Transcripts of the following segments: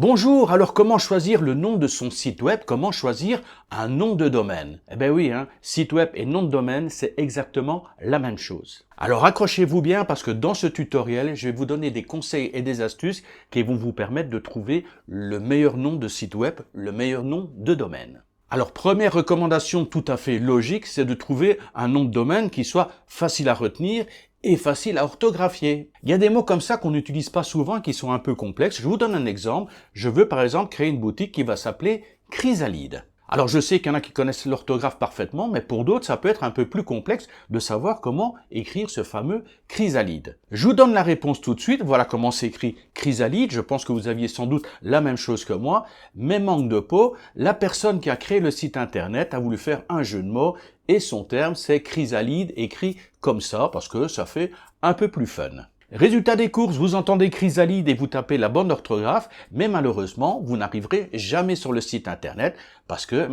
Bonjour, alors comment choisir le nom de son site web? Comment choisir un nom de domaine? Eh bien oui, site web et nom de domaine, c'est exactement la même chose. Alors accrochez-vous bien parce que dans ce tutoriel, je vais vous donner des conseils et des astuces qui vont vous permettre de trouver le meilleur nom de site web, le meilleur nom de domaine. Alors première recommandation tout à fait logique, c'est de trouver un nom de domaine qui soit facile à retenir et facile à orthographier. Il y a des mots comme ça qu'on n'utilise pas souvent et qui sont un peu complexes. Je vous donne un exemple. Je veux par exemple créer une boutique qui va s'appeler Chrysalide. Alors je sais qu'il y en a qui connaissent l'orthographe parfaitement, mais pour d'autres ça peut être un peu plus complexe de savoir comment écrire ce fameux Chrysalide. Je vous donne la réponse tout de suite. Voilà comment s'écrit Chrysalide. Je pense que vous aviez sans doute la même chose que moi, mais manque de peau, la personne qui a créé le site internet a voulu faire un jeu de mots et son terme c'est Chrysalide écrit comme ça parce que ça fait un peu plus fun. Résultat des courses, vous entendez Chrysalide et vous tapez la bonne orthographe, mais malheureusement, vous n'arriverez jamais sur le site internet parce que,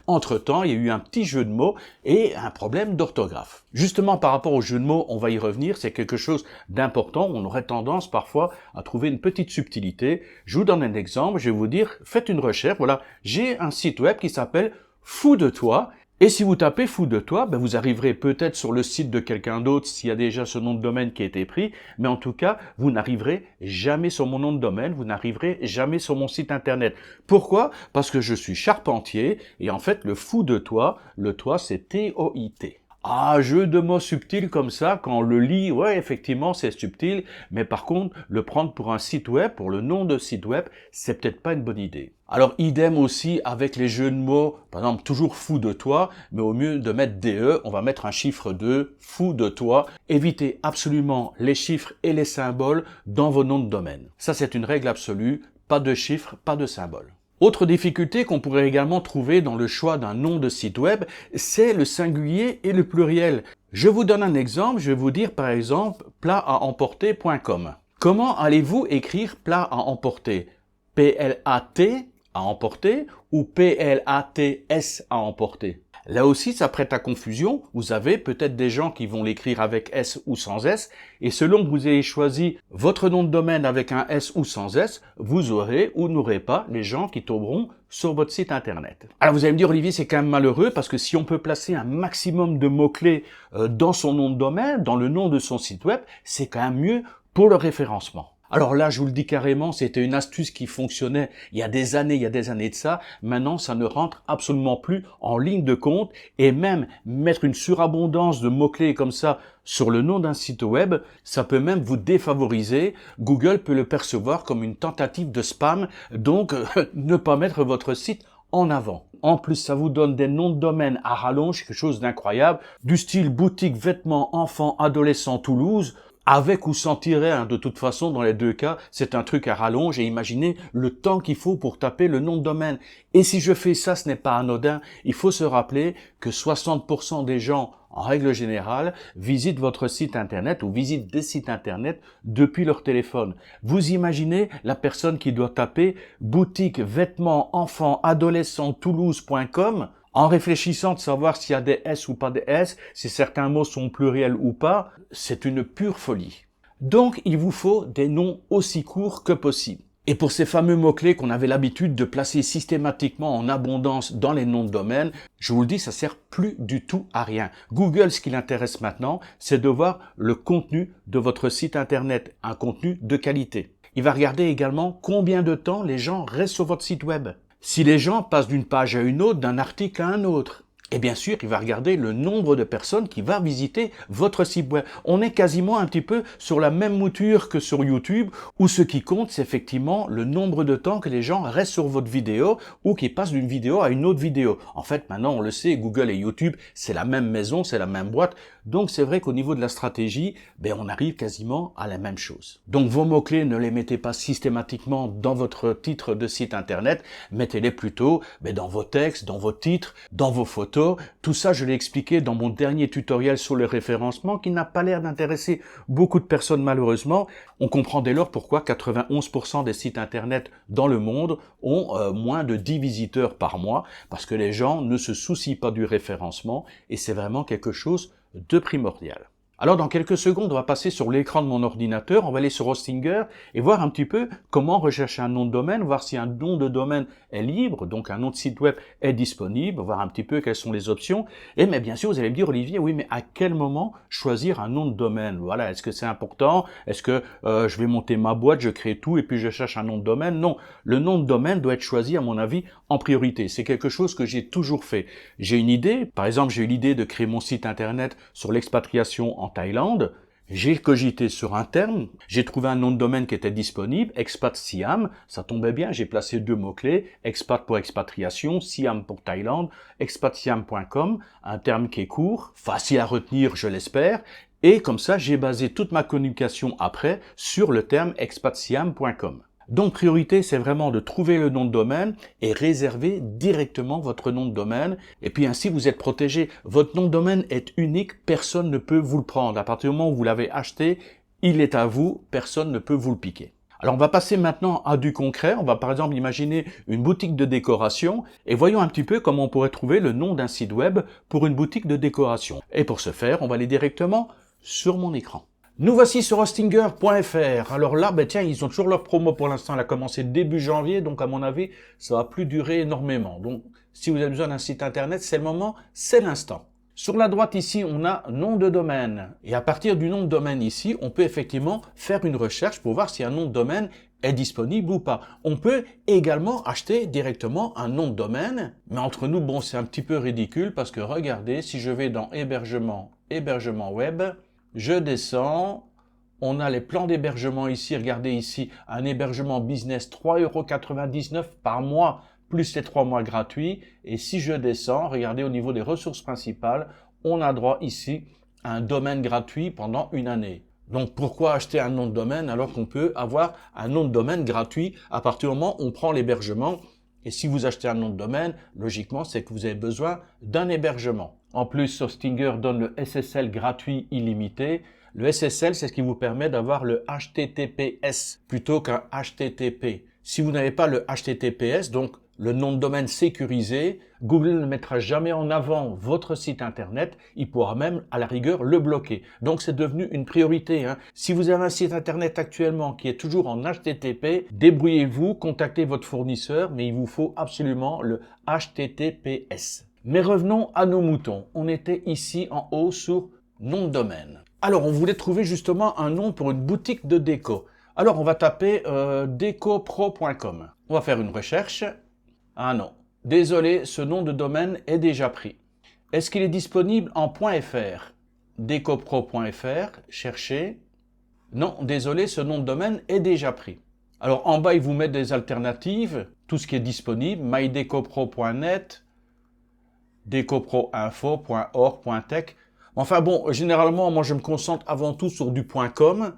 entre-temps, il y a eu un petit jeu de mots et un problème d'orthographe. Justement, par rapport au jeu de mots, on va y revenir, c'est quelque chose d'important, on aurait tendance parfois à trouver une petite subtilité. Je vous donne un exemple, je vais vous dire, faites une recherche, voilà, j'ai un site web qui s'appelle Fou de toi. Et si vous tapez Fou de toi, vous arriverez peut-être sur le site de quelqu'un d'autre s'il y a déjà ce nom de domaine qui a été pris, mais en tout cas, vous n'arriverez jamais sur mon nom de domaine, vous n'arriverez jamais sur mon site internet. Pourquoi? Parce que je suis charpentier et en fait, le Fou de toi, le toit c'est T-O-I-T. Ah, jeu de mots subtil comme ça, quand on le lit, ouais, effectivement, c'est subtil, mais par contre, le prendre pour un site web, pour le nom de site web, c'est peut-être pas une bonne idée. Alors, idem aussi avec les jeux de mots, par exemple, toujours fou de toi, mais au mieux de mettre DE, on va mettre un chiffre 2, fou de toi. Évitez absolument les chiffres et les symboles dans vos noms de domaine. Ça, c'est une règle absolue, pas de chiffres, pas de symboles. Autre difficulté qu'on pourrait également trouver dans le choix d'un nom de site web, c'est le singulier et le pluriel. Je vous donne un exemple, je vais vous dire par exemple plataemporter.com. Comment allez-vous écrire plat à emporter? P-L-A-T à emporter ou P-L-A-T-S à emporter? Là aussi, ça prête à confusion. Vous avez peut-être des gens qui vont l'écrire avec S ou sans S. Et selon que vous ayez choisi votre nom de domaine avec un S ou sans S, vous aurez ou n'aurez pas les gens qui tomberont sur votre site internet. Alors vous allez me dire, Olivier, c'est quand même malheureux parce que si on peut placer un maximum de mots-clés dans son nom de domaine, dans le nom de son site web, c'est quand même mieux pour le référencement. Alors là, je vous le dis carrément, c'était une astuce qui fonctionnait il y a des années de ça. Maintenant, ça ne rentre absolument plus en ligne de compte et même mettre une surabondance de mots-clés comme ça sur le nom d'un site web, ça peut même vous défavoriser. Google peut le percevoir comme une tentative de spam, donc ne pas mettre votre site en avant. En plus, ça vous donne des noms de domaine à rallonge, quelque chose d'incroyable, du style boutique, vêtements, enfants, adolescents, Toulouse. Avec ou sans tiret, de toute façon, dans les deux cas, c'est un truc à rallonge et imaginez le temps qu'il faut pour taper le nom de domaine. Et si je fais ça, ce n'est pas anodin. Il faut se rappeler que 60% des gens, en règle générale, visitent votre site internet ou visitent des sites internet depuis leur téléphone. Vous imaginez la personne qui doit taper boutique, vêtements, enfants, adolescents, toulouse.com en réfléchissant de savoir s'il y a des S ou pas des S, si certains mots sont pluriels ou pas, c'est une pure folie. Donc, il vous faut des noms aussi courts que possible. Et pour ces fameux mots-clés qu'on avait l'habitude de placer systématiquement en abondance dans les noms de domaine, je vous le dis, ça sert plus du tout à rien. Google, ce qui l'intéresse maintenant, c'est de voir le contenu de votre site internet, un contenu de qualité. Il va regarder également combien de temps les gens restent sur votre site web. Si les gens passent d'une page à une autre, d'un article à un autre, et bien sûr, il va regarder le nombre de personnes qui va visiter votre site web. On est quasiment un petit peu sur la même mouture que sur YouTube, où ce qui compte, c'est effectivement le nombre de temps que les gens restent sur votre vidéo ou qui passent d'une vidéo à une autre vidéo. En fait, maintenant, on le sait, Google et YouTube, c'est la même maison, c'est la même boîte. Donc, c'est vrai qu'au niveau de la stratégie, on arrive quasiment à la même chose. Donc, vos mots-clés, ne les mettez pas systématiquement dans votre titre de site internet, mettez-les plutôt dans vos textes, dans vos titres, dans vos photos. Tout ça, je l'ai expliqué dans mon dernier tutoriel sur le référencement qui n'a pas l'air d'intéresser beaucoup de personnes malheureusement. On comprend dès lors pourquoi 91% des sites internet dans le monde ont moins de 10 visiteurs par mois parce que les gens ne se soucient pas du référencement et c'est vraiment quelque chose de primordial. Alors dans quelques secondes, on va passer sur l'écran de mon ordinateur, on va aller sur Hostinger et voir un petit peu comment rechercher un nom de domaine, voir si un nom de domaine est libre, donc un nom de site web est disponible, voir un petit peu quelles sont les options. Et mais bien sûr, vous allez me dire, Olivier, oui, mais à quel moment choisir un nom de domaine? Voilà, est-ce que c'est important? Est-ce que je vais monter ma boîte, je crée tout et puis je cherche un nom de domaine? Non, le nom de domaine doit être choisi, à mon avis, en priorité. C'est quelque chose que j'ai toujours fait. J'ai une idée, par exemple, j'ai eu l'idée de créer mon site internet sur l'expatriation en Thaïlande. J'ai cogité sur un terme, j'ai trouvé un nom de domaine qui était disponible, Expat Siam, ça tombait bien, j'ai placé 2 mots-clés, expat pour expatriation, Siam pour Thaïlande, expatsiam.com, un terme qui est court, facile à retenir, je l'espère, et comme ça, j'ai basé toute ma communication après sur le terme expatsiam.com. Donc, priorité, c'est vraiment de trouver le nom de domaine et réserver directement votre nom de domaine. Et puis ainsi, vous êtes protégé. Votre nom de domaine est unique, personne ne peut vous le prendre. À partir du moment où vous l'avez acheté, il est à vous, personne ne peut vous le piquer. Alors, on va passer maintenant à du concret. On va par exemple imaginer une boutique de décoration et voyons un petit peu comment on pourrait trouver le nom d'un site web pour une boutique de décoration. Et pour ce faire, on va aller directement sur mon écran. Nous voici sur hostinger.fr. Alors là, tiens, ils ont toujours leur promo pour l'instant. Elle a commencé début janvier, donc à mon avis, ça va plus durer énormément. Donc, si vous avez besoin d'un site internet, c'est le moment, c'est l'instant. Sur la droite ici, on a nom de domaine. Et à partir du nom de domaine ici, on peut effectivement faire une recherche pour voir si un nom de domaine est disponible ou pas. On peut également acheter directement un nom de domaine. Mais entre nous, bon, c'est un petit peu ridicule parce que regardez, si je vais dans hébergement web, je descends, on a les plans d'hébergement ici, regardez ici, un hébergement business 3,99 € par mois, plus les 3 mois gratuits. Et si je descends, regardez au niveau des ressources principales, on a droit ici à un domaine gratuit pendant une année. Donc pourquoi acheter un nom de domaine alors qu'on peut avoir un nom de domaine gratuit à partir du moment où on prend l'hébergement? Et si vous achetez un nom de domaine, logiquement, c'est que vous avez besoin d'un hébergement. En plus, Hostinger donne le SSL gratuit illimité. Le SSL, c'est ce qui vous permet d'avoir le HTTPS plutôt qu'un HTTP. Si vous n'avez pas le HTTPS, donc le nom de domaine sécurisé, Google ne mettra jamais en avant votre site internet, il pourra même à la rigueur le bloquer. Donc c'est devenu une priorité. Si vous avez un site internet actuellement qui est toujours en HTTP, débrouillez-vous, contactez votre fournisseur, mais il vous faut absolument le HTTPS. Mais revenons à nos moutons. On était ici en haut sur nom de domaine. Alors on voulait trouver justement un nom pour une boutique de déco. Alors on va taper decopro.com. On va faire une recherche. Ah non, désolé, ce nom de domaine est déjà pris. Est-ce qu'il est disponible en .fr? Decopro.fr, cherchez. Non, désolé, ce nom de domaine est déjà pris. Alors en bas, il vous met des alternatives, tout ce qui est disponible, mydecopro.net, decoproinfo.org.tech. Enfin bon, généralement, moi je me concentre avant tout sur du .com.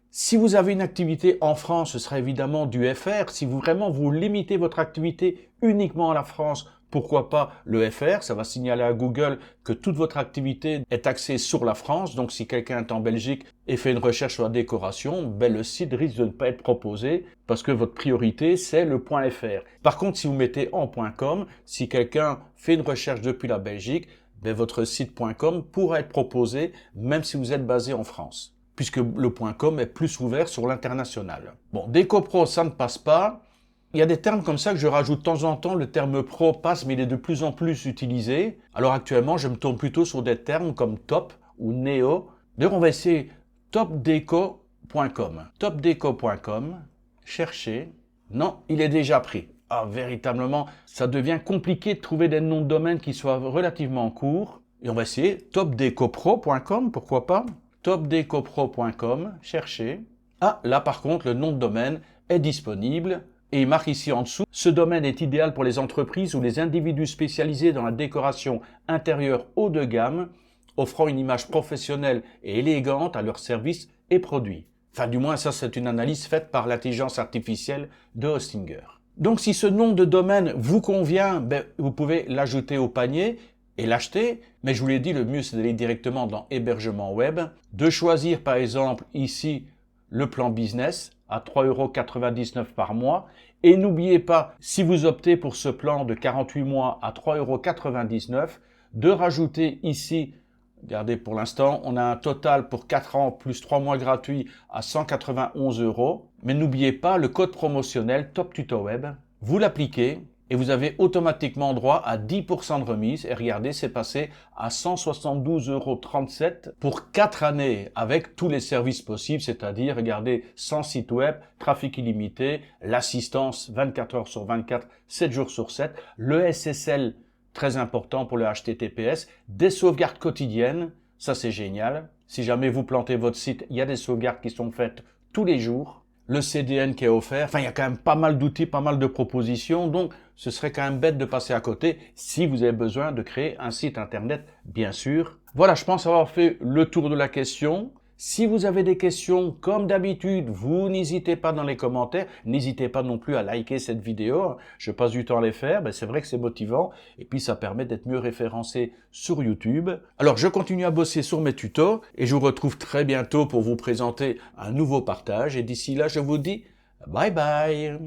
Si vous avez une activité en France, ce sera évidemment du FR. Si vous vraiment vous limitez votre activité uniquement à la France, pourquoi pas le FR? Ça va signaler à Google que toute votre activité est axée sur la France. Donc si quelqu'un est en Belgique et fait une recherche sur la décoration, le site risque de ne pas être proposé parce que votre priorité c'est le .fr. Par contre, si vous mettez en .com, si quelqu'un fait une recherche depuis la Belgique, votre site .com pourra être proposé même si vous êtes basé en France, puisque le .com est plus ouvert sur l'international. Bon, Decopro, ça ne passe pas. Il y a des termes comme ça que je rajoute de temps en temps. Le terme pro passe, mais il est de plus en plus utilisé. Alors actuellement, je me tourne plutôt sur des termes comme top ou néo. D'ailleurs, on va essayer topdeco.com. Topdeco.com, cherchez. Non, il est déjà pris. Ah, véritablement, ça devient compliqué de trouver des noms de domaine qui soient relativement courts. Et on va essayer topdecopro.com, pourquoi pas? Topdecopro.com, cherchez. Ah, là par contre, le nom de domaine est disponible. Et il marque ici en dessous, ce domaine est idéal pour les entreprises ou les individus spécialisés dans la décoration intérieure haut de gamme, offrant une image professionnelle et élégante à leurs services et produits. Enfin, du moins, ça, c'est une analyse faite par l'intelligence artificielle de Hostinger. Donc, si ce nom de domaine vous convient, vous pouvez l'ajouter au panier et l'acheter. Mais je vous l'ai dit, le mieux, c'est d'aller directement dans hébergement web, de choisir, par exemple, ici, le plan business à 3,99 € par mois. Et n'oubliez pas, si vous optez pour ce plan de 48 mois à 3,99 €, de rajouter ici Regardez, pour l'instant, on a un total pour 4 ans plus 3 mois gratuits à 191 €. Mais n'oubliez pas le code promotionnel Top Tuto Web. Vous l'appliquez et vous avez automatiquement droit à 10% de remise. Et regardez, c'est passé à 172,37 € pour 4 années avec tous les services possibles, c'est-à-dire, regardez, sans site web, trafic illimité, l'assistance 24 heures sur 24, 7 jours sur 7, le SSL, très important pour le HTTPS, des sauvegardes quotidiennes, ça c'est génial. Si jamais vous plantez votre site, il y a des sauvegardes qui sont faites tous les jours. Le CDN qui est offert, enfin il y a quand même pas mal d'outils, pas mal de propositions, donc ce serait quand même bête de passer à côté si vous avez besoin de créer un site internet, bien sûr. Voilà, je pense avoir fait le tour de la question. Si vous avez des questions, comme d'habitude, vous n'hésitez pas dans les commentaires. N'hésitez pas non plus à liker cette vidéo. Je passe du temps à les faire. Ben, c'est vrai que c'est motivant. Et puis, ça permet d'être mieux référencé sur YouTube. Alors, je continue à bosser sur mes tutos. Et je vous retrouve très bientôt pour vous présenter un nouveau partage. Et d'ici là, je vous dis bye bye.